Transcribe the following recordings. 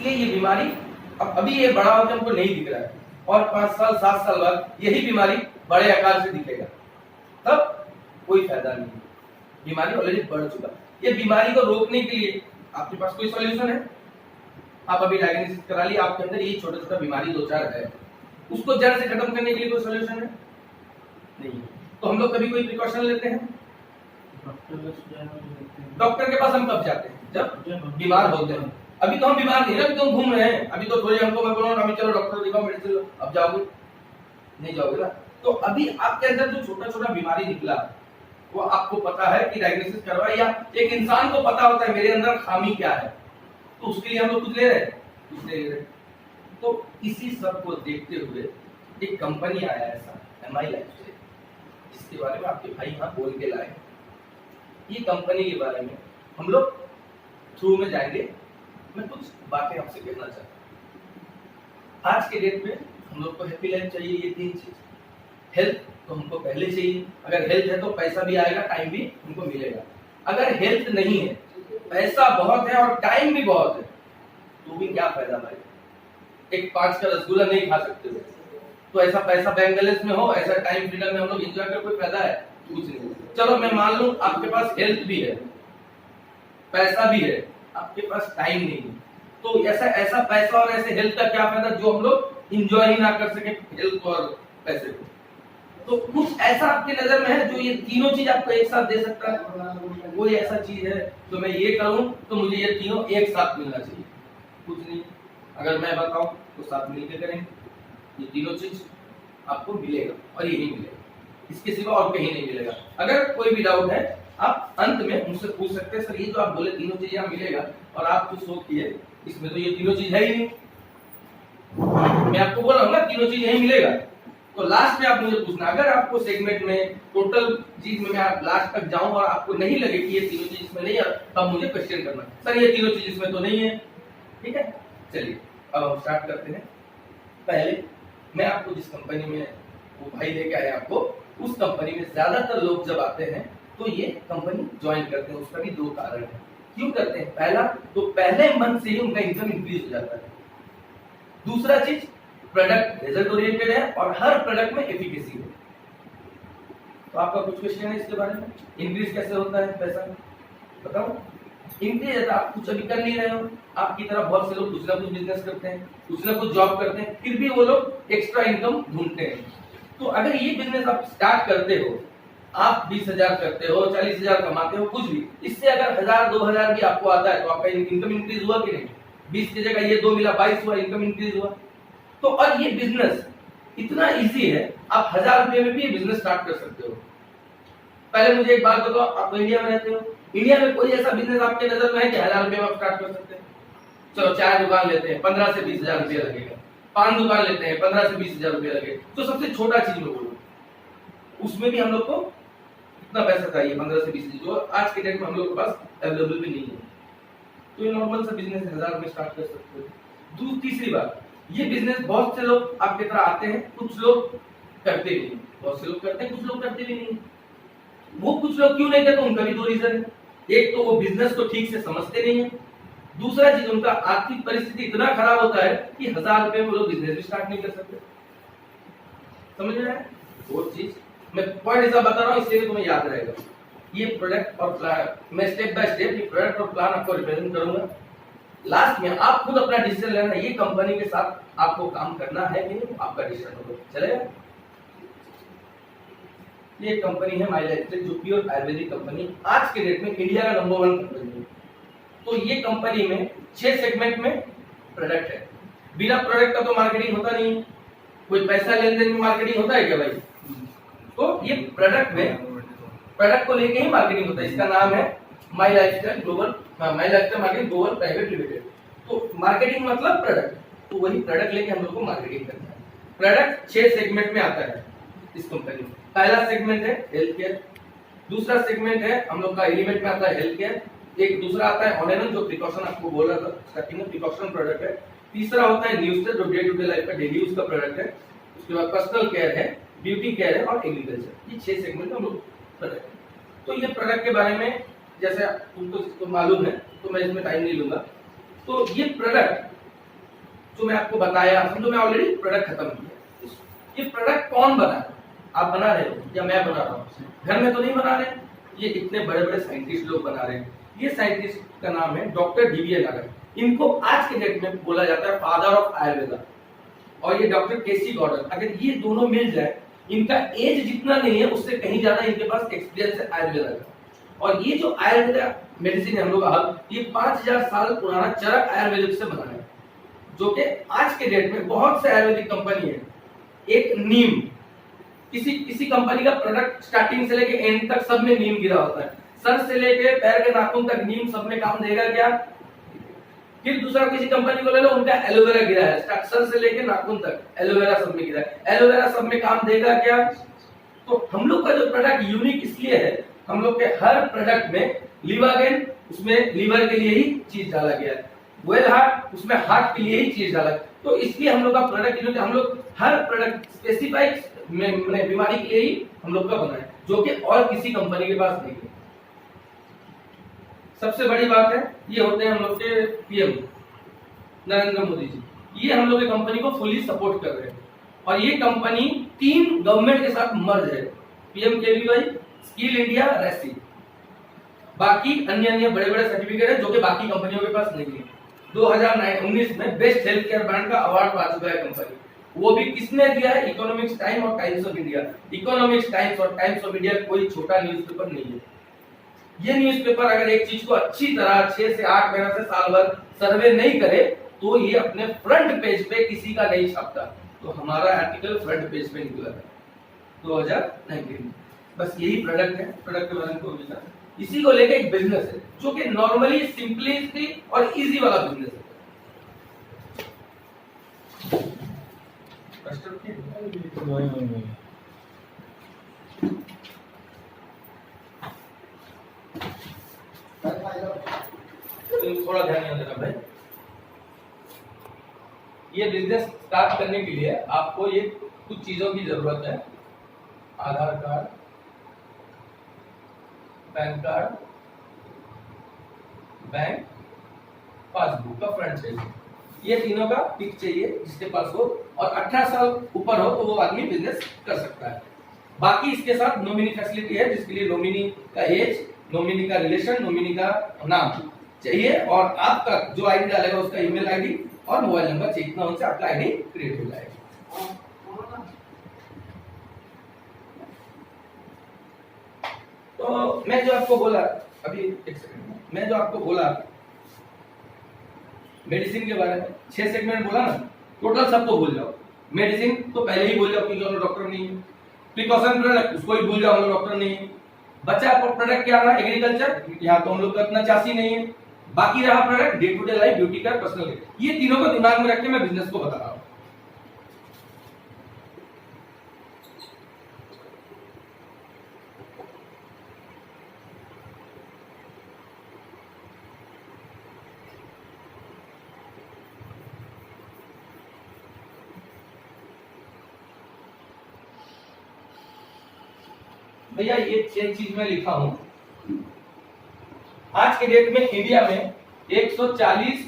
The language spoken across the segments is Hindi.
इसलिए ये बीमारी अब अभी ये बड़ा होकर हमको नहीं दिख रहा है, और 5 साल 7 साल बाद यही बीमारी बड़े आकार से दिखेगा, तब कोई फायदा नहीं है, बीमारी ऑलरेडी बढ़ चुका। ये बीमारी को रोकने के लिए आपके पास कोई सॉल्यूशन है? आप अभी डायग्नोसिस करा लिया, आपके अंदर ये छोटा छोटा बीमारी 2-4 है, उसको जड़ से खत्म करने के लिए कोई सॉल्यूशन है? नहीं। तो हम लोग कभी कोई प्रिकॉशन लेते हैं? डॉक्टर के पास हम कब जाते हैं? जब बीमार होते हैं। अभी तो हम बीमार नहीं, अभी तो हम घूम रहे हैं, अभी तो थोड़ी हमको मैं बोल रहा हूं अभी चलो डॉक्टर दिखाओ, मेडिसिन लो, अब जाओगे? नहीं जाओगे ना। तो अभी आपके अंदर जो छोटा छोटा बीमारी निकला वो आपको पता है कि डायग्नोसिस करवा, या एक इंसान को पता होता है मेरे अंदर खामी क्या है, तो उसके लिए हम लोग कुछ ले रहे हैं, कुछ नहीं ले रहे। तो इसी सब को देखते हुए एक कंपनी आया ऐसा MI लाइफस्टाइल, इसके बारे में आपके भाई यहाँ बोल के लाए। ये कंपनी के बारे में हम लोग थ्रू में जाएंगे, मैं कुछ बातें आपसे कहना चाहता हूँ। आज के डेट में हम लोग को हैप्पी लाइफ चाहिए, ये 3 चीज। हेल्थ तो हमको पहले चाहिए, अगर हेल्थ है तो पैसा भी आएगा, टाइम भी हमको मिलेगा। अगर हेल्थ नहीं है, पैसा बहुत है और टाइम भी बहुत है, तो भी क्या फायदा भाई? एक 5 का रसगुल्ला नहीं खा सकते हो, तो ऐसा पैसा बैंक बैलेंस में हो, ऐसा टाइम फ्रीडम में हम लोग एंजॉय कर, कोई फायदा है? कुछ नहीं। चलो मैं मान लूं आपके पास हेल्थ भी है, पैसा भी है, आपके पास टाइम नहीं है, तो ऐसा पैसा और ऐसे हेल्थ का क्या फायदा जो हम लोग एंजॉय ही ना कर सके हेल्थ और पैसे को? तो कुछ ऐसा आपकी नजर में है जो ये तीनों चीज आपको एक साथ दे सकता है? कोई ऐसा चीज है तो मैं ये करूं तो मुझे ये तीनों एक साथ मिलना चाहिए? कुछ नहीं। अगर मैं बताऊं तो साथ मिलकर करेंगे, ये तीनों चीज आपको मिलेगा और यही मिलेगा, इसके सिवा और कहीं नहीं मिलेगा। अगर कोई भी डाउट है आप अंत में मुझसे पूछ सकते हैं, सर ये जो आप बोले तीनों चीज यहाँ मिलेगा, और आप जो शो किए इसमें तो ये तीनों चीज है ही नहीं। मैं आपको बोल रहा हूँ ना तीनों चीज यही मिलेगा, तो लास्ट में आप मुझे पूछना। अगर आपको सेगमेंट में टोटल चीज में मैं लास्ट तक जाऊं और आपको नहीं लगे कि ये तीनों चीज इसमें नहीं है, तब मुझे क्वेश्चन करना, सर ये तीनों चीज इसमें तो नहीं है। ठीक है, चलिए अब हम स्टार्ट करते हैं। पहले मैं आपको जिस कंपनी में वो भाई लेके आए आपको, उस कंपनी में ज्यादातर लोग जब आते हैं तो ये कंपनी ज्वाइन करते हैं। उसका भी 2 कारण है क्यों करते हैं। पहला तो पहले मंथ से ही उनका इनकम इंक्रीज हो जाता है। दूसरा चीज, प्रोडक्ट रिजल्ट ओरिएंटेड है और हर प्रोडक्ट में एफिकेसी है। तो आपका कुछ क्वेश्चन है इसके बारे में? इंक्रीज कैसे होता है पैसा, बताओ? इंक्रीज है, आप कुछ अभी कर नहीं रहे हो, आपकी तरह बहुत से लोग कुछ ना कुछ बिजनेस करते हैं, कुछ ना कुछ जॉब करते हैं, फिर भी वो लोग एक्स्ट्रा इनकम ढूंढते हैं। तो अगर ये बिजनेस आप स्टार्ट करते हो, आप 20,000 करते हो, 40,000 कमाते हो, कुछ भी, इससे अगर 1,000-2,000 भी आपको आता है तो आपका इनकम इंक्रीज हुआ कि नहीं? 20 की जगह ये 2 मिला, 22 हुआ, इनकम इंक्रीज हुआ। तो और ये बिजनेस इतना इजी है, आप 1,000 रुपए में भी ये बिजनेस स्टार्ट कर सकते हो। पहले मुझे एक बात बताओ, आप इंडिया में रहते हो, इंडिया में कोई ऐसा बिजनेस आपके नजर में है कि 1,000 रुपए में आप स्टार्ट कर सकते हैं? चलो चाय दुकान लेते हैं, 15 से 20,000 रुपया लगेगा। पान दुकान लेते हैं, 15 से 20,000 रुपया लगेगा। तो सबसे छोटा चीज में बोलो, उसमें भी हम लोग को इतना पैसा चाहिए, 15 से 20,000, जो आज के डेट में हम लोग के पास अवेलेबल भी नहीं है। तो ये नॉर्मल सा बिजनेस 1,000 में स्टार्ट कर सकते हो। तीसरी बात, ये बिजनेस बहुत से लोग आपके तरह आते हैं, कुछ लोग करते भी नहीं। बहुत से लोग करते हैं, कुछ लोग करते भी नहीं। वो कुछ लोग क्यों नहीं करते, उनका भी 2 रीजन है। एक तो वो बिजनेस को ठीक से समझते नहीं है, दूसरा चीज उनका आर्थिक परिस्थिति इतना खराब होता है कि 1,000 रुपए में लोग बिजनेस भी स्टार्ट नहीं कर सकते। समझ रहे हैं? वो चीज मैं पॉइंट ऐसा बता रहा हूँ, इसलिए तुम्हें याद रहेगा। ये प्रोडक्ट और प्लान, मैं स्टेप बाय स्टेप ये प्रोडक्ट और प्लान आपको रिप्रेजेंट करूंगा। लास्ट में आप खुद अपना डिसीजन लेना, ये कंपनी के साथ आपको काम करना है कि नहीं, आपका डिसीजन होगा। चलेगा? ये कंपनी है माई लाइफस्टाइल, जो प्योर आयुर्वेदिक कंपनी आज के डेट में इंडिया का नंबर 1 कंपनी है। तो ये कंपनी में 6 सेगमेंट में प्रोडक्ट है। बिना प्रोडक्ट का तो मार्केटिंग होता नहीं है। कोई पैसा लेन देन में मार्केटिंग होता है क्या भाई? तो ये प्रोडक्ट में, प्रोडक्ट को लेके ही मार्केटिंग होता है। इसका नाम है my lifestyle global, my lifestyle marketing global private limited. तो मार्केटिंग मतलब प्रोडक्ट, तो वही प्रोडक्ट लेके हम लोग को मार्केटिंग करना है। प्रोडक्ट 6 सेगमेंट में आता है इस कंपनी में। पहला सेगमेंट है हेल्थ केयर, दूसरा सेगमेंट है हम लोग का एलिमेंट में आता है हेल्थ केयर, एक दूसरा आता है ऑर्डिनल जो प्रिकॉशन आपको बोल रहा था स्टार्टिंग में, प्रिकॉशन प्रोडक्ट है। तीसरा होता है न्यूज़ जो डे टू डे लाइफ का डेली यूज का प्रोडक्ट है। उसके बाद पर्सनल केयर है, ब्यूटी केयर है और एग्रीकल्चर। ये 6 सेगमेंट हम लोग प्रोडक्ट है। तो ये प्रोडक्ट के बारे में जैसे तुमको मालूम है तो मैं इसमें टाइम नहीं लूंगा। तो ये प्रोडक्ट जो मैं आपको बताया, समझो मैं ऑलरेडी प्रोडक्ट खत्म किया। ये प्रोडक्ट कौन बना है? आप बना रहे हो या मैं बना रहा हूँ? घर में तो नहीं बना रहे, ये इतने बड़े बड़े साइंटिस्ट लोग बना रहे हैं। ये साइंटिस्ट का नाम है डॉक्टर डीवीएन नागर। इनको आज के डेट में बोला जाता है फादर ऑफ आयुर्वेदा। और ये डॉक्टर केसी गॉर्डन, अगर ये दोनों मिल जाए, इनका एज जितना नहीं है उससे कहीं ज्यादा इनके पास एक्सपीरियंस है आयुर्वेदा का। और ये जो आयुर्वेदा मेडिसिन है हम लोग का, ये 5000 साल पुराना चरक आयुर्वेदिक से बना है, जो कि आज के डेट में बहुत से आयुर्वेदिक कंपनी है। एक नीम, किसी कंपनी का प्रोडक्ट स्टार्टिंग से लेके एंड तक सब में नीम गिरा होता है। सर से लेके पैर के नाखून तक नीम सब में काम देगा क्या? फिर दूसरा किसी कंपनी को ले लो, उनका एलोवेरा गिरा है, सर से लेके नाखून तक एलोवेरा सब में गिरा है। एलोवेरा सब में काम देगा क्या? तो हम लोग का जो प्रोडक्ट यूनिक इसलिए है, हम लोग के हर प्रोडक्ट में लिवागेन, उसमें लीवर के लिए ही चीज डाला गया है। वेल हार्ट, उसमें हार्ट के लिए ही चीज डाला है। तो इसलिए हम लोग का प्रोडक्ट यूनिक, हम लोग हर प्रोडक्ट स्पेसिफाइड बीमारी के लिए ही हम लोग का बना है, जो कि और किसी कंपनी के पास नहीं है। सबसे बड़ी बात है, ये होते हैं हम लोग के पीएम नरेंद्र मोदी जी। ये हम लोग की कंपनी को फुली सपोर्ट कर रहे हैं। और ये कंपनी 3 गवर्नमेंट के साथ मर्ज है, पीएमकेवीवाई, स्किल इंडिया, रेसी। बाकी अन्य बड़े बड़े सर्टिफिकेट है जो कि बाकी कंपनियों के पास नहीं है। 2019 में बेस्ट हेल्थ केयर ब्रांड का अवार्ड पा चुका है कंपनी। वो भी किसने दिया है? इकोनॉमिक्स टाइम और times of India. Economics times और टाइम्स ऑफ इंडिया कोई छोटा न्यूज़पेपर नहीं है। ये न्यूज़पेपर अगर एक चीज को अच्छी तरह 6 से 8 महीना से साल भर सर्वे नहीं करे तो ये अपने फ्रंट पेज पे किसी का नहीं छापता। तो हमारा आर्टिकल फ्रंट पेज पे निकला था 2019 में। बस यही प्रोडक्ट है, प्रोडक्ट के बारे में कोई विचार। इसी को लेके एक बिजनेस है जो कि नॉर्मली सिंपलिसिटी और इजी वाला बिजनेस है। थोड़ा ध्यान नहीं देना भाई। ये बिजनेस स्टार्ट करने के लिए आपको ये कुछ चीजों की जरूरत है। Aadhaar card, PAN card, bank passbook का फ्रंट पेज, ये तीनों का पिक चाहिए जिसके पास हो, और 18 साल ऊपर हो तो वो आदमी बिजनेस कर सकता है। बाकी इसके साथ नॉमिनी फैसिलिटी है, जिसके लिए नॉमिनी का एज, नॉमिनी का रिलेशन, नॉमिनी का नाम चाहिए, और आपका जो आईडी डालेगा उसका ईमेल आईडी और मोबाइल नंबर चाहिए। इतना उनसे आपका आईडी क्रिएट हो जाएगा। तो मैं जो आपको बोला अभी, एक सेकंड, मैं जो आपको बोला मेडिसिन के बारे में 6 सेगमेंट बोला ना, टोटल सबको भूल जाओ। मेडिसिन तो पहले ही भूल जाओ क्योंकि हम लोग डॉक्टर नहीं है। प्रिकॉशन प्रोडक्ट उसको ही भूल जाओ, हम लोग डॉक्टर नहीं है। बचा आपको प्रोडक्ट क्या रहा? एग्रीकल्चर, यहाँ तो हम लोग का इतना चासी नहीं है। बाकी रहा product day to day life, beauty care, personal care. ये तीनों को दिमाग में रख के मैं बिजनेस को बता रहा हूँ। भैया ये 6 चीज में लिखा हूं। आज के डेट में इंडिया में 140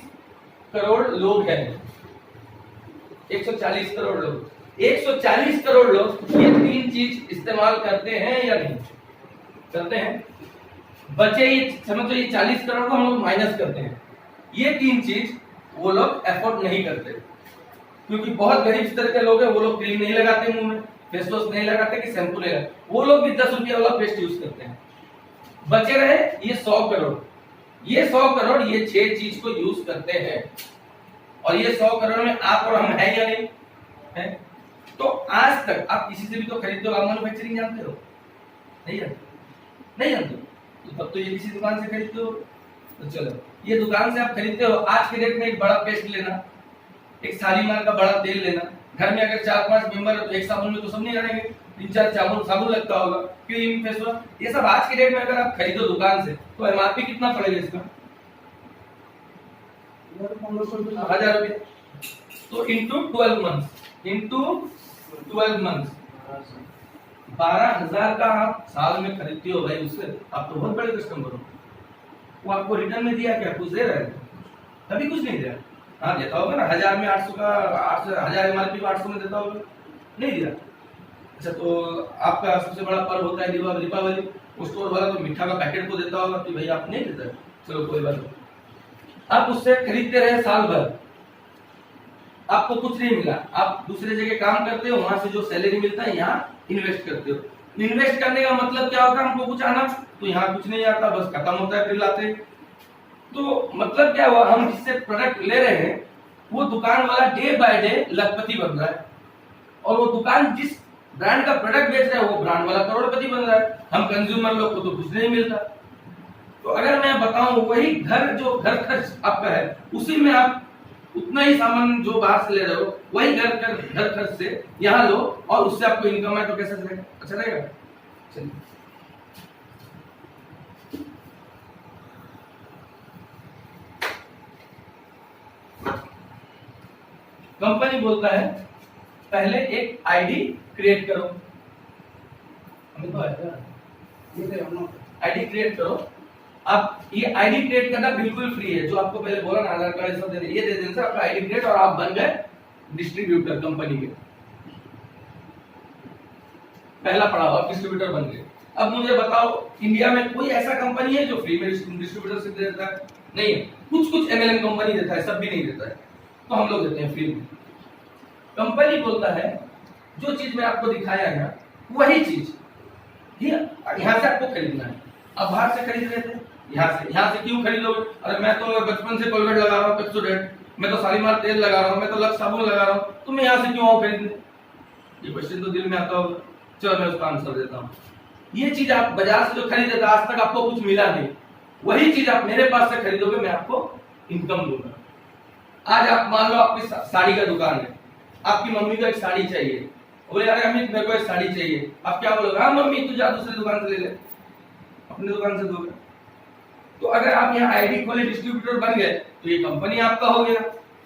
करोड़ लोग हैं। 140 करोड़ लोग, 140 करोड़ लोग ये 3 चीज इस्तेमाल करते हैं या नहीं करते हैं? बचे ये समझो, ये 40 करोड़ को हम लोग माइनस करते हैं। ये 3 चीज वो लोग एफोर्ड नहीं करते, क्योंकि बहुत गरीब स्तर के लोग हैं, वो लोग क्रीम नहीं लगाते मुंह में, फेस वॉश नहीं लगाते, कि शैम्पू नहीं लगाते, वो लोग भी 10 रुपये वाला पेस्ट यूज करते हैं। बचे रहे ये 100 करोड़। ये 100 करोड़ ये 6 चीज को यूज करते हैं। और ये 100 करोड़ में आप और हम हैं या नहीं है? तो आज तक आप किसी से भी तो खरीदते हो, आप मैन्युफैक्चरिंग जानते हो? नहीं जानते? नहीं जानते तो तब तो ये किसी दुकान से खरीदते हो। तो चलो, ये दुकान से आप खरीदते हो। आज के डेट में एक बड़ा पेस्ट लेना, एक शालीमार का बड़ा तेल लेना, घर में अगर 4-5 मेंबर है तो एक साबुन में तो सब नहीं रहेंगे, 3-4 साबुन लगता होगा, क्रीम, फेस वॉश, ये सब आज के डेट में अगर आप खरीदो दुकान से तो एमआरपी कितना पड़ेगा इसका? 1000 रुपये। तो इंटू 12 मंथ्स 12,000 का आप साल में खरीदते हो भाई, उससे आप तो बहुत बड़े कस्टमर हो। वो आपको रिटर्न में दिया क्या? कुछ दे रहा है? अभी कुछ नहीं दे रहा। हाँ देता होगा ना, 1000 में 800 का 800 1000 एमआरपी को 800 में देता होगा, नहीं दिया। अच्छा तो आपका सबसे बड़ा पर्व होता है दीपावली, उस स्टोर वाला तो मिठा का पैकेट को देता होगा कि भाई आप नहीं देते, चलो कोई बात नहीं। आप उससे खरीदते रहे साल भर, आपको कुछ नहीं मिला, आप दूसरे जगह काम करते हो, वहां से जो सैलरी मिलता है यहाँ इन्वेस्ट करते हो। इन्वेस्ट करने का मतलब क्या होता है, हमको कुछ आना, तो यहाँ कुछ नहीं आता, बस खत्म होता है फिर लाते। तो मतलब क्या हुआ, हम जिससे प्रोडक्ट ले रहे हैं वो दुकान वाला डे बाय डे लखपति बन रहा है, और वो दुकान जिस ब्रांड का प्रोडक्ट बेच रहा है वो ब्रांड वाला करोड़पति बन रहा है। हम कंज्यूमर लोग को तो कुछ नहीं मिलता। तो अगर मैं बताऊं वही घर जो घर खर्च आपका है, उसी में आप उतना ही सामान जो बाहर से ले रहे हो वही घर खर्च से यहाँ लो, और उससे आपको इनकम है, तो कैसे चलेगा, अच्छा रहेगा। चलिए कंपनी बोलता है पहले एक आईडी क्रिएट करो, आईडी क्रिएट करो। आप ये आईडी क्रिएट करना बिल्कुल फ्री है, जो आपको पहले बोला ना आधार कार्ड सब दे, ये दे देने से आपका आईडी क्रिएट और आप बन गए डिस्ट्रीब्यूटर कंपनी के, पहला पड़ाव आप डिस्ट्रीब्यूटर बन गए। अब मुझे बताओ इंडिया में कोई ऐसा कंपनी है जो फ्री में डिस्ट्रीब्यूटरशिप देता है? नहीं है। कुछ एमएलएम कंपनी देता है, सब भी नहीं देता है, तो हम लोग देते हैं फ्री में। कंपनी बोलता है जो चीज मैं आपको दिखाया है ना वही चीज यहाँ से आपको खरीदना है। अब बाहर से खरीद रहे थे, यहाँ से क्यों खरीदोगे? अरे मैं तो बचपन से कोलगेट लगा रहा हूँ, पेप्सोडेंट, मैं तो शालीमार तेल लगा रहा हूँ, मैं तो लक्स साबुन लगा रहा हूँ, तो मैं यहाँ से क्यों आऊँ खरीदने? ये क्वेश्चन तो दिल में आता होगा। चलो मैं उसका आंसर देता हूँ। ये चीज आप बाजार से जो खरीदे थे आज तक आपको कुछ मिला नहीं, वही चीज आप मेरे पास से खरीदोगे, मैं आपको इनकम दूंगा। आज आप मान लो आपकी साड़ी का दुकान है, आपकी मम्मी को एक साड़ी चाहिए, बोले यार अमित मेरे को एक साड़ी चाहिए, आप क्या बोलोगे? हाँ मम्मी तू जा दूसरी दुकान से ले ले, अपनी दुकान से दोगे। तो अगर आप यहाँ आईडी खोले डिस्ट्रीब्यूटर बन गए तो ये कंपनी आपका हो गया,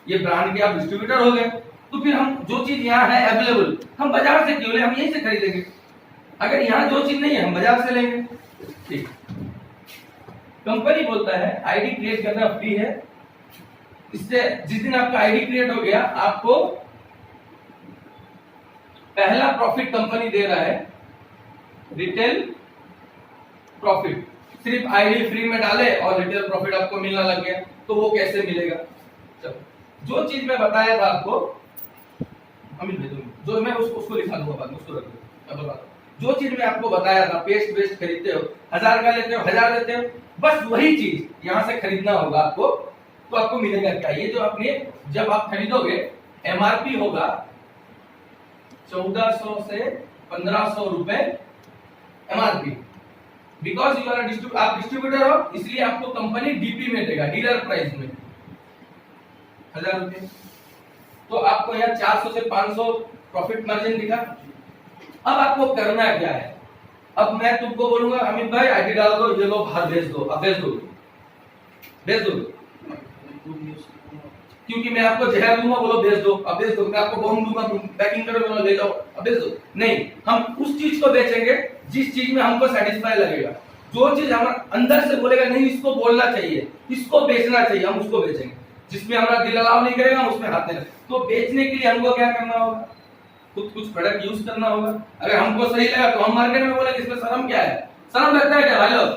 ये ब्रांड के आप डिस्ट्रीब्यूटर हो गए। तो फिर हम जो चीज यहाँ है अवेलेबल, हम बाजार से क्यों ले, हम यहीं से खरीदेंगे। अगर यहाँ जो चीज नहीं है हम बाजार से लेंगे। ठीक, कंपनी बोलता है आईडी क्रिएट करना फ्री है। इससे जिस दिन आपका आईडी क्रिएट हो गया आपको पहला प्रॉफिट कंपनी दे रहा है, रिटेल प्रॉफिट। सिर्फ आईडी फ्री में डाले और रिटेल प्रॉफिट आपको मिलना लग गया, तो वो कैसे मिलेगा? चलो जो चीज मैं बताया था आपको, अमित जो मैं उसको लिखा दूंगा बाद में, उसको रख दो। जो चीज मैं आपको बताया था, पेस्ट वेस्ट खरीदते हो 1000 का लेते हो 1000 देते हो, बस वही चीज यहाँ से खरीदना होगा आपको, तो आपको मिलेगा क्या? ये जो आपने जब आप खरीदोगे एमआरपी होगा 1400 से 1500 रुपए एमआरपी। बिकॉज यू आर आप डिस्ट्रीब्यूटर हो, इसलिए आपको कंपनी डीपी में देगा, डीलर प्राइस में 1000 रुपए। तो आपको यहाँ 400 से 500 प्रॉफिट मार्जिन दिखा। अब आपको करना क्या है? अब मैं तुमको बोलूंगा अमित भाई आईडी डाल दो, ये लो बाहर भेज दो, अब भेज दो क्योंकि मैं आपको जहर दूंगा, बोलो भेज दो, अब भेज दो। मैं आपको बॉम्ब दूंगा, तुम पैकिंग करो, बोलो ले जाओ, अब भेज दो। नहीं, हम उस चीज को बेचेंगे जिस चीज में हमको सेटिस्फाई लगेगा। जो चीज हमारे अंदर से बोलेगा नहीं इसको बोलना चाहिए, इसको बेचना चाहिए, हम उसको बेचेंगे। जिसमें हमारा दिल अलाउ नहीं करेगा हम उसमें हाथ नहीं। तो बेचने के लिए हमको क्या करना होगा? खुद कुछ प्रोडक्ट यूज करना होगा। अगर हमको सही लगा तो हम मार्केट में बोलेंगे इसमें शर्म क्या है? शर्म लगता है क्या भाई लोग?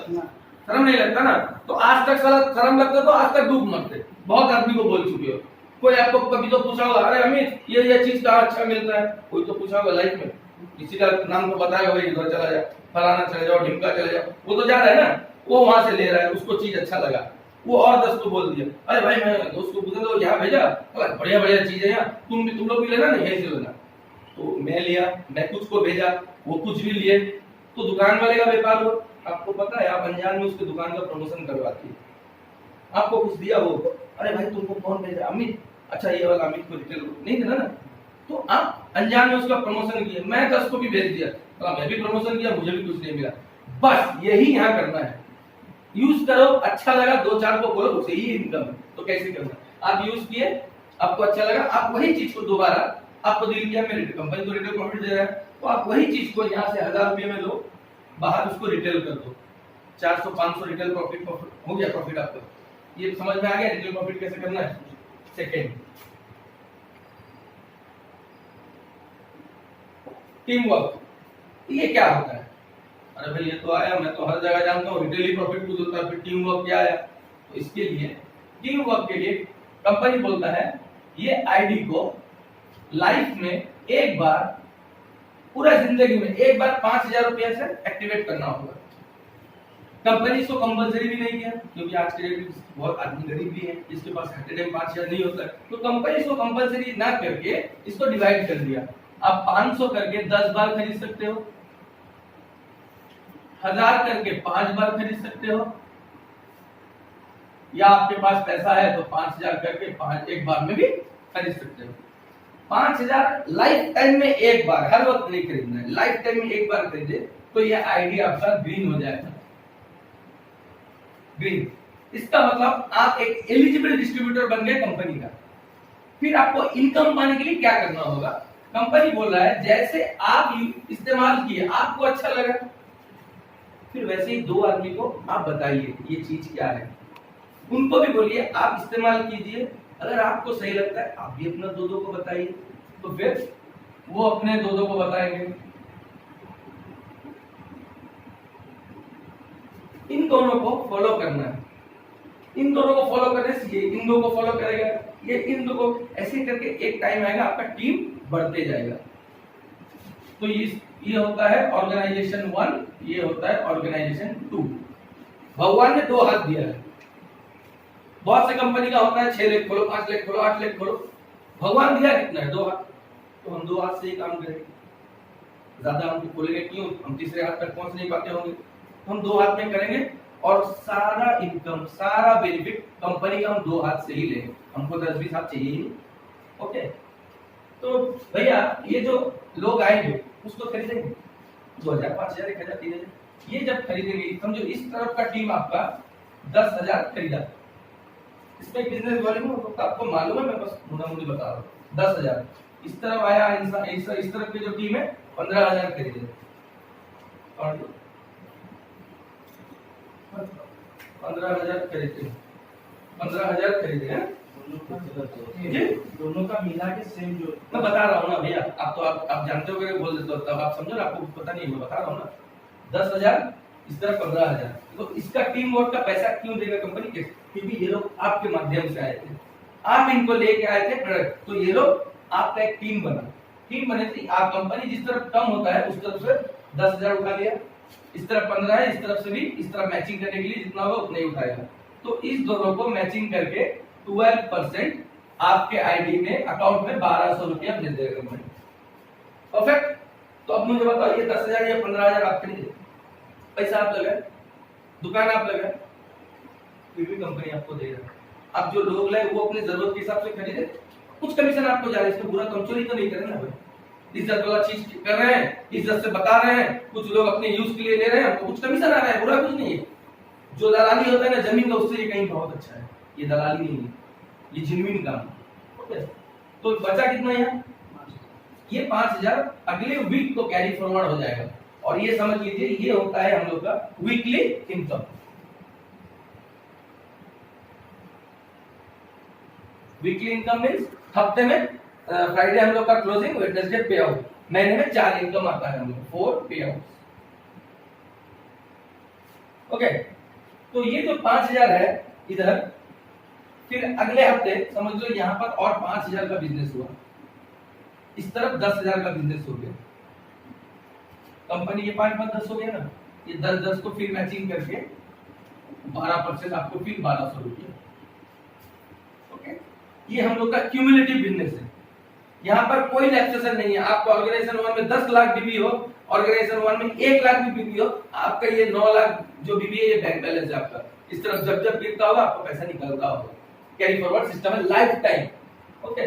शर्म नहीं लगता ना। तो आज तक शर्म लगता तो आज तक डूब मरते। बहुत आदमी को बोल चुके हो। कोई आपको कभी तो पूछा होगा अरे अमित ये चीज कहाँ अच्छा मिलता है? कोई तो पूछा होगा लाइफ में, किसी का नाम तो बताएगा भाई इधर चला जा, फलाना चले जाओ, ढिमका चले जाओ। वो तो जा रहा है ना, वो वहां से ले रहा है, उसको चीज अच्छा लगा, वो और 10 को बोल दिया अरे भाई मैं दोस्त को पूछा तो यहाँ भेजा, बढ़िया बढ़िया चीज है यहाँ, तुम लोग भी लेना ना, यहीं से लेना। तो मैं लिया, मैं कुछ को भेजा, वो कुछ भी लिए, तो दुकान वाले का व्यापार हो। आपको पता है आप अनजान में उसके दुकान का प्रमोशन करवाती है। आपको कुछ दिया वो, अरे भाई तुमको कौन भेजा? अमित। अच्छा ये वाला अमित को रिटेल नहीं देना ना, तो आप अनजान में उसका प्रमोशन किया। मैं 10 को भी भेज दिया, मैं भी प्रमोशन किया, मुझे भी कुछ नहीं मिला। बस यही यहाँ करना है। यूज करो, अच्छा लगा 2-4 को बोलो, उसे ही इनकम है। तो कैसे करना? आप यूज किए, आपको अच्छा लगा, आप वही चीज को दोबारा, आपको दिल किया मेरी कंपनी तो रिटेल प्रॉफिट दे रहा है, तो आप वही चीज को यहाँ से 1000 रुपये में लो, बाहर उसको रिटेल कर दो। 400-500 रिटेल प्रॉफिट हो गया प्रॉफिट आपका। ये समझ में आ गया रिटेल प्रॉफिट कैसे करना है? Second, team work. ये क्या होता है? अरे भाई ये तो आया, मैं तो हर जगह जानता हूँ रिटेल प्रॉफिट कुछ होता है, फिर टीम वर्क क्या आया? तो इसके लिए टीम वर्क के लिए कंपनी बोलता है ये आईडी को लाइफ में एक बार, पूरा जिंदगी में एक बार 5,000 रुपया से एक्टिवेट करना होगा। कंपनी इसको कंपलसरी भी नहीं किया, क्योंकि आज के डेट में बहुत आदमी गरीब भी है जिसके पास हर टाइम 5,000 नहीं होता है, तो कंपनी इसको कंपलसरी ना करके इसको डिवाइड कर दिया। आप 500 करके 10 बार खरीद सकते हो, 1000 करके 5 बार खरीद सकते हो, या आपके पास पैसा है तो 5,000 करके 5 एक बार में भी खरीद सकते हो। 5,000 लाइफ टाइम में एक बार, हर वक्त नहीं खरीदना है, लाइफ टाइम में एक बार खरीदे तो ये आईडी आपका ग्रीन हो जाएगा। ग्रीन, इसका मतलब आप एक एलिजिबल डिस्ट्रीब्यूटर बन गए कंपनी का। फिर आपको इनकम पाने के लिए क्या करना होगा? कंपनी बोल रहा है जैसे आप इस्तेमाल किए, आपको अच्छा लगा, फिर वैसे ही 2 आदमी को आप बताइए ये चीज क्या है, उनको भी बोलिए आप इस्तेमाल कीजिए, अगर आपको सही लगता है आप भी अपना 2 को बताइए, तो फिर वो अपने 2 को बताएंगे। इन दोनों को फॉलो करना है, इन दोनों को फॉलो करने से ये इन 2 को फॉलो करेगा, ये इन 2 को, ऐसे करके एक टाइम आएगा आपका टीम बढ़ते जाएगा। तो ये होता है ऑर्गेनाइजेशन 1, ये होता है ऑर्गेनाइजेशन 2। भगवान ने 2 हाथ दिया है। बहुत से कंपनी का होता है 6 लाख खोलो, 5 लाख खोलो, 8 लाख खोलो, भगवान दिया कितना है? 2 हाथ, तो हम 2 हाथ से ही काम करेंगे। ज्यादा हम खोलेंगे क्यों? हम तीसरे हाथ तक पहुंच नहीं पाते होंगे, हम 2 हाथ में करेंगे और सारा इनकम, सारा बेनिफिट कंपनी का हम 2 हाथ से ही लेंगे, हमको 10-20 हाथ चाहिए ही। ओके, तो भैया ये जो लोग आएंगे उसको खरीदेंगे 2,000, 5,000, 1,000, 3,000, ये जब खरीदेंगे, समझो इस तरफ का टीम आपका 10,000 खरीदा, इसमें बिजनेस वॉल्यूम तो आपको मालूम है, मैं बस मुझे बता रहा हूँ। 10,000 इस तरफ आया, इस तरफ की जो टीम है 15,000 खरीदे, और 15,000 खरीदे, 15,000 खरीदे हैं दोनों का मिला के सेम जो मैं बता रहा हूँ ना भैया, आप जानते हो, बोल देते हो तब आप समझो ना, आपको पता नहीं, मैं बता रहा हूँ ना। 10,000 इस तरफ 15,000, तो इसका टीम वर्क का पैसा क्यों देगा कंपनी के? क्योंकि ये लोग आपके माध्यम से आए थे, आप इनको लेके आए थे प्रोडक्ट, तो ये लोग आपका एक टीम बना। टीम बने थे, आप कंपनी जिस तरफ कम होता है उस तरफ से 10,000 उठा लिया, इस तरफ 15 है, इस तरफ से भी, इस तरफ मैचिंग करने के लिए जितना होगा उतना ही उठाएगा। तो इस दोनों को मैचिंग करके 12% आपके आईडी में, अकाउंट में 1,200 रुपया भेज देगा कंपनी। परफेक्ट। तो अब मुझे बताओ, ये 10,000 या 15,000 आप खरीदे, पैसा आप लगाए, दुकान आप लगाए, फिर भी कंपनी आपको दे रहा है। अब जो लोग लाए वो अपनी जरूरत के हिसाब से खरीदे, कुछ कमीशन आपको जा रहा है, इसमें बुरा कमचोरी तो नहीं कर रहे ना भाई, इज्जत वाला चीज कर रहे हैं, इज्जत से बता रहे हैं, कुछ लोग अपने यूज के लिए ले रहे हैं, हमको कुछ कमीशन आ रहा है, बुरा कुछ नहीं है। जो दलाली होता है ना जमीन का, उससे ये कहीं बहुत अच्छा है, ये दलाली नहीं है, ये जेन्युइन काम है। ओके, तो बचा कितना यहाँ? ये 5,000 अगले वीक को कैरी फॉरवर्ड हो जाएगा, और ये समझ लीजिए ये होता है हम लोग का weekly income. Weekly income means हफ्ते में फ्राइडे हम लोग का क्लोजिंग, वेडनेसडे पे आउट, महीने में 4 इनकम आता है हम लोग, 4 पे आउट। ओके, तो ये जो 5,000 है इधर, फिर अगले हफ्ते समझ लो यहाँ पर और 5,000 का बिजनेस हुआ, इस तरफ 10,000 का बिजनेस हो गया, कंपनी के 5-10 हो गया ना, ये 10-10 को फिर मैचिंग करके 12% आपको फिर 1,200 रुपया। ओके, ये हम लोग का क्यूमुलेटिव बिजनेस है, यहाँ पर कोई रिलैक्सेशन नहीं है। आपका ऑर्गेनाइजेशन 1 में 10 लाख बीबी हो, ऑर्गेनाइजेशन 1 में 1 लाख भी बीबी हो, आपका ये 9 लाख जो बीबी है ये बैंक बैलेंस है आपका। इस तरफ जब जब गिरता होगा आपको पैसा निकलता होगा, कैरी फॉरवर्ड सिस्टम है लाइफ टाइम। ओके,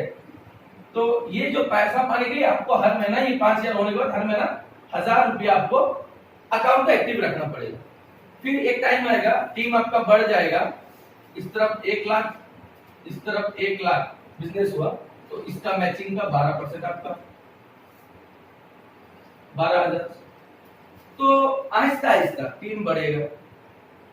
तो ये जो पैसा पाने के लिए आपको हर महीना, ये 5,000 होने के बाद हर महीना 1,000 रुपया आपको अकाउंट में एक्टिव रखना पड़ेगा। फिर एक टाइम आएगा, टीम आपका बढ़ जाएगा, इस तरफ 1 लाख, इस तरफ 1 लाख बिजनेस हुआ, तो इसका मैचिंग का 12% आपका 12,000। तो आहिस्ता आहिस्ता टीम बढ़ेगा।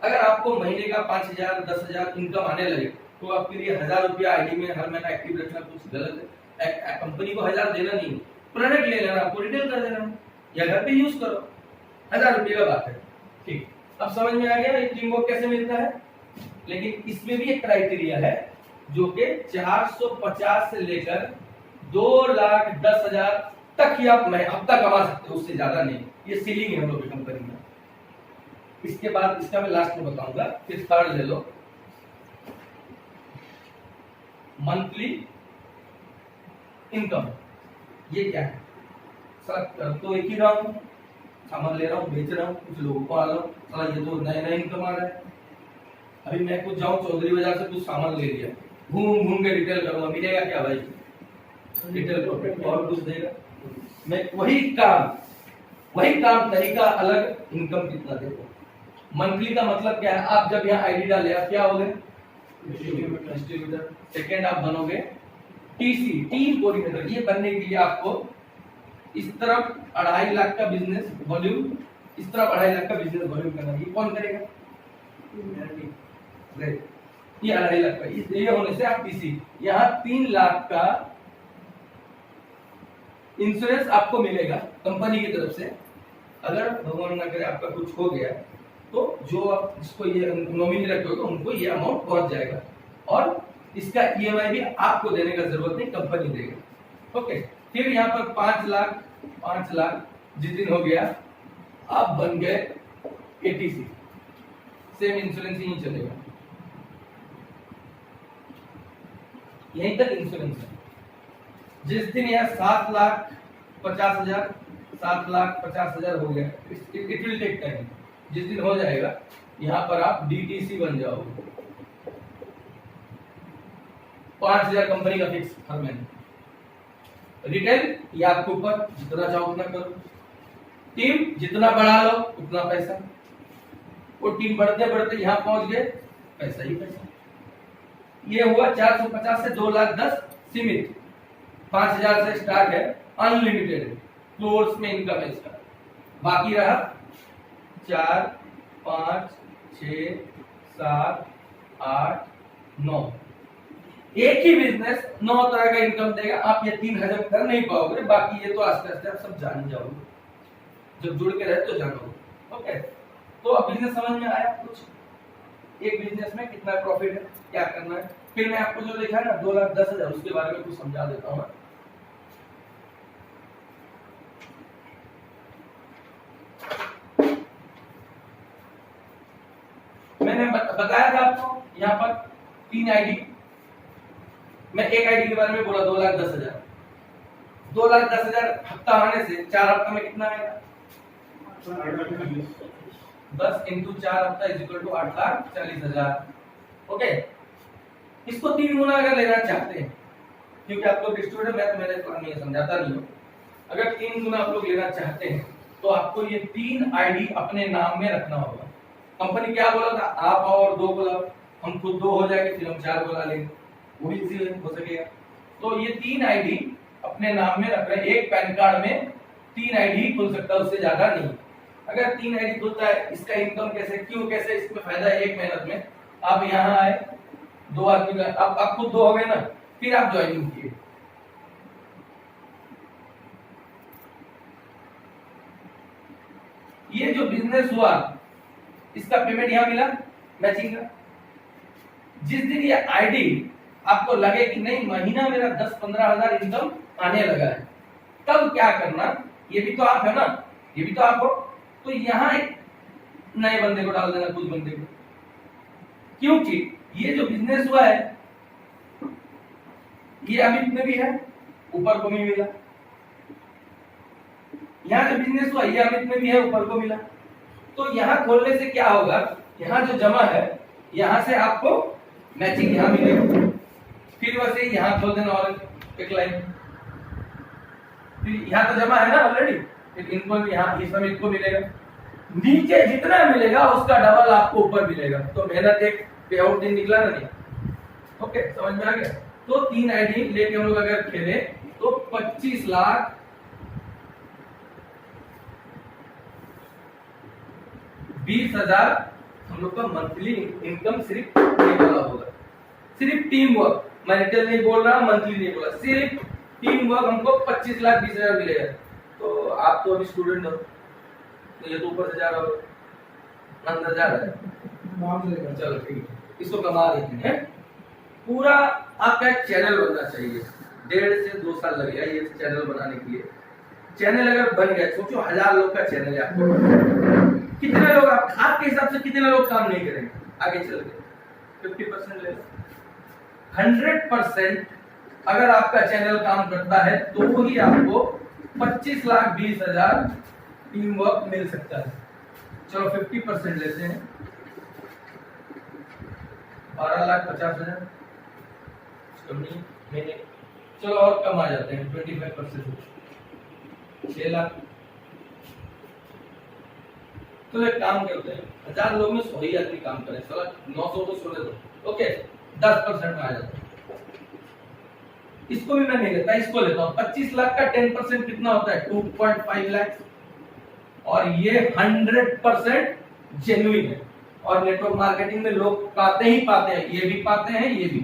अगर आपको महीने का 5,000 10,000 इनकम आने लगे तो आपके लिए 1000 रुपया आईडी में हर महीना एक्टिव रखना कुछ गलत है। कंपनी को 1000 देना नहीं, प्रोडक्ट ले लेना, आपको रिटेल कर देना या घर पे यूज करो, 1000 रुपये का बात है। ठीक, अब समझ में आ गया ये टीम वर्क कैसे मिलता है। लेकिन इसमें भी एक क्राइटेरिया है जो कि 450 से लेकर 2,10,000 तक ही आप हफ्ता कमा सकते हो, उससे ज्यादा नहीं। ये सीलिंग है हम लोग की कंपनी में। इसके बाद इसका मैं लास्ट में बताऊंगा। फिर थर्ड ले लो, मंथली इनकम। ये क्या है? सर तो एक ही रहा हूं, सामान ले रहा हूं, बेच रहा हूं, कुछ लोगों को आ रहा हूं, सर ये तो नया नया इनकम आ रहा है। अभी मैं कुछ जाऊं चौधरी बाजार से कुछ सामान ले लिया, घूम घूम के रिटेल करूंगा, मिलेगा क्या भाई? रिटेल प्रॉफिट और कुछ देगा? मैं वही काम तरीका अलग, इनकम कितना देखो। मंथली का मतलब क्या है? आप जब यहाँ आईडी डाले आप क्या हो गए? डिस्ट्रीब्यूटर। सेकेंड आप बनोगे टीसी, टीम कोऑर्डिनेटर। ये बनने के लिए आपको इस तरफ 2.5 लाख का बिजनेस वॉल्यूम, इस तरफ 2.5 लाख का बिजनेस वॉल्यूम करना। ये कौन करेगा? ये 2.5 लाख का, ये होने से आप टीसी। यहाँ 3 लाख का इंश्योरेंस आपको मिलेगा कंपनी की तरफ से। अगर भगवान ना करे आपका कुछ हो गया तो जो आप जिसको ये नॉमिनी रखे हो तो उनको ये अमाउंट पहुंच जाएगा, और इसका ईएमआई भी आपको देने का जरूरत नहीं, कंपनी देगा। ओके, फिर यहाँ पर 5 लाख जिस दिन हो गया आप बन गए एटीसी। सेम इंश्योरेंस ही चलेगा, यहीं तक इंश्योरेंस है। जिस दिन यह 7,50,000 7,50,000 हो गया, इट विल टेक टाइम। जिस दिन हो जाएगा यहाँ पर आप डीटीसी बन जाओगे। 5,000 कंपनी का फिक्स हर महीने। रिटेल ये आपके ऊपर, जितना चाहो उतना करो। टीम जितना बढ़ा लो उतना पैसा। वो टीम बढ़ते बढ़ते यहाँ पहुंच गए, पैसा ही पैसा। ये हुआ 450 से 2,10,000 सीमित। 5,000 से स्टार्ट है, अनलिमिटेड फ्लोर्स में इनकम है इसका। बाकी रहा 4, 5, 6, 7, 8, 9। एक ही बिजनेस 9 तरह का इनकम देगा। आप ये 3 हजम कर नहीं पाओगे, बाकी ये तो आस्ते आस्ते आप सब जान जाओगे, जब जुड़ के रहे तो जानोगे। ओके, तो अब बिजनेस समझ में आया कुछ? एक बिजनेस में कितना प्रॉफिट है, क्या करना है। फिर मैं आपको जो लिखा है ना 2,10,000, उसके बारे में कुछ समझा देता हूँ। मैंने बताया था आपको यहाँ पर 3 आईडी। मैं एक आईडी के बारे में बोला 2,10,000। 2,10,000 हफ्ता आने से 4 हफ्ता में कितना आएगा? 10 इंटू 4 हफ्ता इज इक्वल टू 8,40,000। ओके, इसको 3 गुना अगर लेना चाहते हैं, क्योंकि आप लोग स्टूडेंट, मैं तो मेरे क्लास में समझाता नहीं हूँ। अगर 3 गुना आप लोग लेना चाहते हैं तो आपको ये 3 आईडी अपने नाम में रखना होगा। कंपनी क्या बोला था? आप और 2 बोला, हम खुद 2 हो जाएंगे, फिर हम 4 बोला लेंगे, वो भी इजी हो सकेगा। तो ये 3 आईडी अपने नाम में रख रहे हैं। एक पैन कार्ड में 3 आईडी खुल सकता है, उससे ज्यादा नहीं। अगर 3 आईडी खुलता है, इसका इनकम कैसे, क्यों, कैसे इसमें फायदा है? एक मेहनत में आप यहाँ आए, 2 आदमी का, आप खुद 2 हो गए ना, फिर आप ज्वाइनिंग किए। ये जो बिजनेस हुआ, इसका पेमेंट यहाँ मिला मैचिंग का। जिस दिन ये आईडी आपको लगे कि नहीं महीना मेरा 10-15 हजार इनकम आने लगा है, तब क्या करना? ये भी तो आप है ना, ये भी तो आप हो, तो यहाँ एक नए बंदे को डाल देना, कुछ बंदे को। क्योंकि ये जो बिजनेस हुआ है ये अमित में भी है, ऊपर को भी मिला। यहाँ जो बिजनेस हुआ ये अमित में भी है, ऊपर को मिला। तो यहाँ खोलने से क्या होगा? यहाँ जो जमा है यहाँ से आपको मैचिंग यहाँ मिलेगा। फिर वैसे यहाँ खोल देना और एक लाइन, फिर यहाँ तो जमा है ना ऑलरेडी, फिर इनको यहाँ इस समय इनको मिलेगा। नीचे जितना मिलेगा उसका डबल आपको ऊपर मिलेगा। तो मेहनत एक पे आउट दिन निकला ना नहीं। ओके, समझ में आ गया? तो 3 आईडी लेके हम लोग अगर खेले तो 25 लाख 20,000 हम लोग का मंथली इनकम सिर्फ ये वाला होगा। सिर्फ टीम वर्क, मैं रिटेल नहीं बोल रहा, मंथली नहीं बोल रहा, सिर्फ टीम वर्क हमको 25,20,000 मिलेगा। तो आप तो अभी स्टूडेंट हो, तो ये तो ऊपर से जा रहा हो, अंदर जा रहा है, चलो ठीक है, इसको कमा देते हैं। पूरा आपका एक चैनल बनना चाहिए, 1.5 से 2 साल लगेगा ये चैनल बनाने के लिए। चैनल अगर बन गया, सोचो 1000 लोग का चैनल है आपको, कितने लोग आपके हिसाब से कितने लोग काम नहीं करेंगे आगे चल के? 50% ले लो। 100% अगर आपका चैनल काम करता है तो ही आपको 25,20,000 टीम वर्क मिल सकता है। चलो 50% लेते हैं, 12,50,000 महीने। चलो और कम आ जाते हैं, 25%, 6 लाख। तो एक काम करते हैं, 1000 लोग में 100 ही आदमी काम करें, चलो 900 को छोड़ दो, ओके 10% में आ जाता है। इसको भी मैं नहीं लेता, इसको लेता हूँ। 25 लाख का 10% कितना होता है? 2.5 लाख। और ये 100% जेन्युइन है। और नेटवर्क मार्केटिंग में लोग पाते ही पाते हैं, ये भी पाते हैं, ये भी,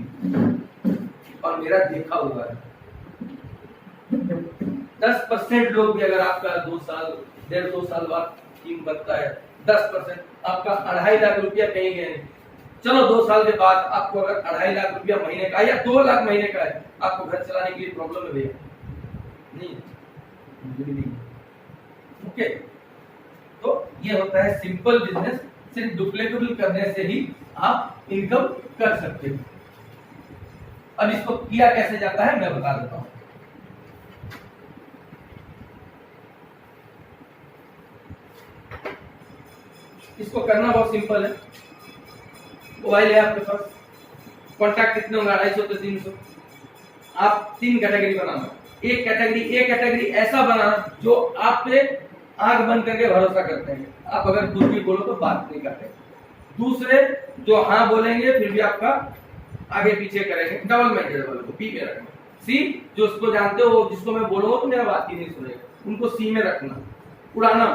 और मेरा देखा हुआ है। 10% लोग भी अगर आपका 2 साल 1.5-2 साल बाद टीम बनता है, 10% आपका 2.5 लाख रुपया कहीं गए नहीं। चलो 2 साल के बाद आपको अगर 2.5 लाख रुपया महीने का या 2 लाख महीने का है, आपको घर चलाने के लिए प्रॉब्लम है भैया? नहीं। ओके, तो ये होता है सिंपल बिजनेस। सिर्फ डुप्लीकेबल करने से ही आप इनकम कर सकते हो। अब इसको किया कैसे जाता है मैं बता देता हूं। इसको करना बहुत सिंपल है। मोबाइल है आपके पास, कॉन्टैक्ट कितने होंगे? 250 से 300। आप 3 कैटेगरी बनाना। एक कैटेगरी ऐसा बनाना जो आप पे आंख बंद करके भरोसा करते हैं, आप अगर कुछ भी बोलो तो बात नहीं करते। दूसरे जो हाँ बोलेंगे फिर भी आपका आगे पीछे करेंगे, डबल माइंडेड वाले को पी में रखना। सी जो उसको जानते हो, जिसको मैं बोलूंगा तो मेरा बात ही नहीं सुनेगा, उनको सी में रखना, उड़ाना।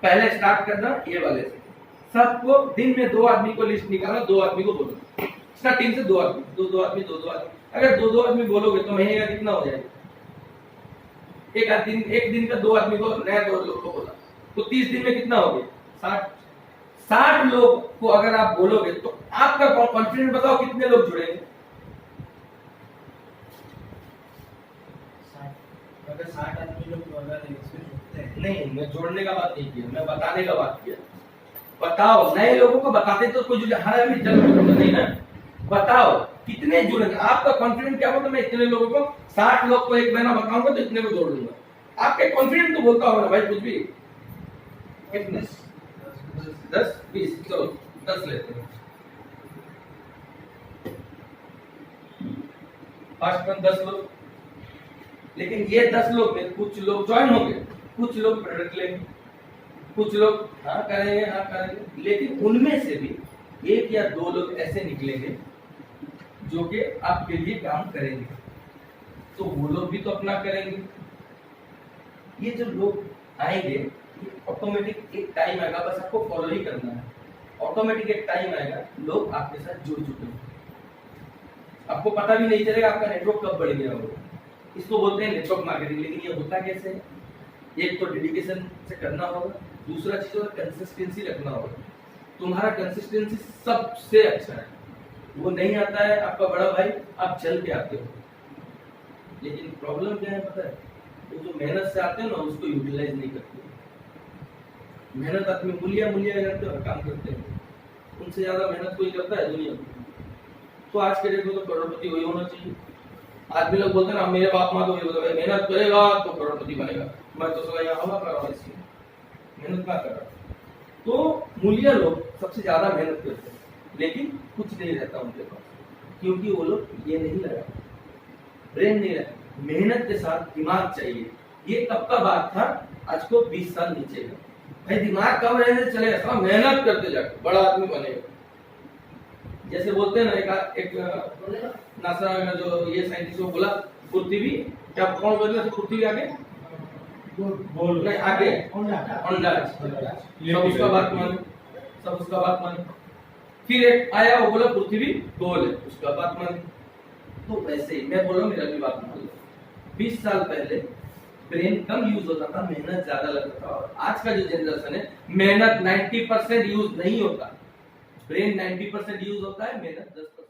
पहले स्टार्ट करना ये वाले से। सबको दिन में 2 आदमी को लिस्ट निकालना, 2 आदमी को बोलो स्टार्टिंग से, 2 आदमी, 2 आदमी। अगर 2 आदमी बोलोगे तो महीने का कितना हो जाएगा? एक दिन का 2 आदमी को, नया 2 लोग को बोला तो 30 दिन में कितना हो गया? 60 लोग को अगर आप बोलोगे तो आपका कॉन्फिडेंस बताओ कितने लोग जुड़ेंगे? अगर 60 आदमी लोग नहीं, मैं जोड़ने का बात नहीं किया, मैं बताने का बात किया। बताओ, नए लोगों को बताते तो कोई हर आदमी जल्द नहीं ना। बताओ कितने जुड़ेंगे? आपका कॉन्फिडेंस क्या होगा? मैं इतने लोगों को, 60 लोग को एक महीना बताऊंगा तो इतने को जोड़ दूंगा। आपके कॉन्फिडेंस तो बोलता होगा भाई कुछ भी। कितने? 10 20, चलो 10 लेते हैं। फर्स्ट में 10 लोग, लेकिन ये 10 लोग में कुछ लोग ज्वाइन होंगे, कुछ लोग प्रोडक्ट लेंगे, कुछ लोग हाँ करेंगे, लेकिन उनमें से भी 1 या 2 लोग ऐसे निकलेंगे जो कि आपके लिए काम करेंगे, तो वो लोग भी तो अपना करेंगे। ये जो लोग आएंगे, ऑटोमेटिक एक टाइम आएगा, बस आपको फॉलो ही करना है। ऑटोमेटिक एक टाइम आएगा, लोग आपके साथ जुड़ चुके हैं, आपको पता भी नहीं चलेगा आपका नेटवर्क कब बढ़ गया होगा। इसको बोलते हैं नेटवर्क मार्केटिंग। लेकिन ये होता कैसे है? एक तो डेडिकेशन से करना होगा, दूसरा चीज होगा कंसिस्टेंसी रखना होगा। तुम्हारा कंसिस्टेंसी सबसे अच्छा है, वो नहीं आता है आपका बड़ा भाई, आप चल के आते हो। लेकिन प्रॉब्लम क्या है पता है? वो जो मेहनत से आते हो ना, उसको यूटिलाइज नहीं करते। मेहनत आदमी मूलिया करते हो, काम करते हैं, उनसे ज्यादा मेहनत कोई करता है दुनिया में? तो आज के डेट में तो करोड़पति वही होना चाहिए। आदमी लोग बोलते हैं ना, मेरे बाप माँ तो ये बोलते हैं मेहनत करेगा तो करोड़पति बनेगा, मैं तो सला यहाँ हवा कर रहा हूँ, इसकी मेहनत ना कर रहा। तो मूल्य लोग सबसे ज्यादा मेहनत करते हैं, लेकिन कुछ नहीं रहता उनके पास, क्योंकि वो लोग ये नहीं लगा, ब्रेन नहीं लगा। मेहनत के साथ दिमाग चाहिए। ये कब का बात था? आज को 20 साल नीचे का। भाई दिमाग कम रहने से चलेगा, सब मेहनत करते जाकर बड़ा आदमी बनेगा। जैसे बोलते हैं ना, एक नासा का जो ये साइंटिस्ट को बोला, पृथ्वी क्या कौन बोला? पृथ्वी आगे बोल नहीं, आगे अंडा। सब उसका बात माने, फिर एक आया वो बोला पृथ्वी गोल है, उसका बात मानी। तो वैसे ही मैं बोल रहा हूँ, मेरा भी बात मान लो, 20 साल पहले ब्रेन कम यूज होता था, मेहनत ज्यादा लगता था। और आज का जो जनरेशन है, मेहनत 90% यूज नहीं होता, ब्रेन 90% यूज होता है, मेहनत 10%